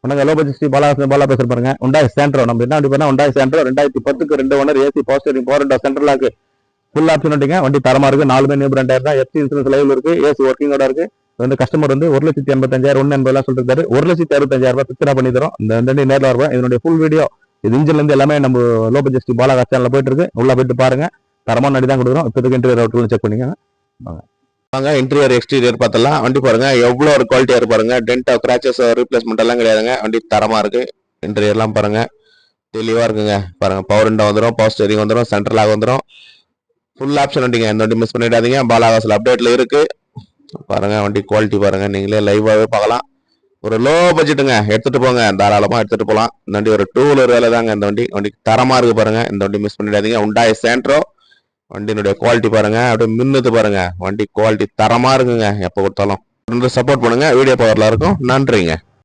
உனக்கு low budget Bala பேசுற பாருங்க. Hyundai Santro நம்ம என்ன வண்டி பண்ணா Hyundai Santro 2010க்கு 2 owner AC power steering power window central lock full option வண்டிங்க. வண்டி தரமா இருக்கு. 4 நியூ பிராண்ட் டயர் தான். எஃப்சி இன்சூரன்ஸ் லைவ்ல இருக்கு. ஏசி ஒர்க்கிங்கோட இருக்கு. வந்து கஸ்டமர் வந்து 1,85,000 180 சொல்லிருக்காரு. 1,65,000 பிக்சரா பண்ணி தரோம். இந்த வண்டி நேரில் வருவோம். இதனுடைய ஃபுல் வீடியோ இது இன்ஜின்ல இருந்து எல்லாமே நம்ம லோ பட்ஜெட் பாலா சேனல்ல போயிட்டு இருக்கு. உள்ள போயிட்டு பாருங்க. தரமான வண்டி தான் கொடுக்குறோம். இப்போதைக்கு இன்டீரியர் அவுட்ல செக் பண்ணிக்கோங்க. வாங்க இன்டீரியர் எக்ஸ்டீரியர் பார்த்தலாம். வண்டி பாருங்க எவ்வளோ ஒரு குவாலிட்டியா இருக்கு பாருங்க. டென்ட் கிராச்சஸ் ரீப்ளேஸ்மெண்ட் எல்லாம் கிடையாதுங்க. வண்டி தரமா இருக்கு. இன்டீரியர்லாம் பாருங்க தெளிவா இருக்குங்க. பாருங்க பவர் விண்டோ வந்துடும், பவர் ஸ்டீரிங் வந்துடும், சென்ட்ரல் வந்துடும். ஃபுல் ஆப்ஷன் வண்டிங்க. இந்த வண்டி மிஸ் பண்ணிடாதீங்க. பாலாகாசில் அப்டேட்ல இருக்கு. பாருங்க வண்டி குவாலிட்டி பாருங்க. நீங்களே லைவாவே பார்க்கலாம். ஒரு லோ பட்ஜெட்டுங்க. எடுத்துட்டு போங்க, தாராளமா எடுத்துட்டு போகலாம். இந்த வண்டி ஒரு 2 வீலர் வேலை தாங்க. இந்த வண்டி தரமா இருக்கு பாருங்க. இந்த வண்டி மிஸ் பண்ணிடாதீங்க. Hyundai Santro வண்டியினுடைய குவாலிட்டி பாருங்க. அப்படியே மின்னுது பாருங்க. வண்டி குவாலிட்டி தரமா இருக்குங்க. எப்போ கொடுத்தாலும் சப்போர்ட் பண்ணுங்க. வீடியோ பவர்ல இருக்கும். நன்றிங்க.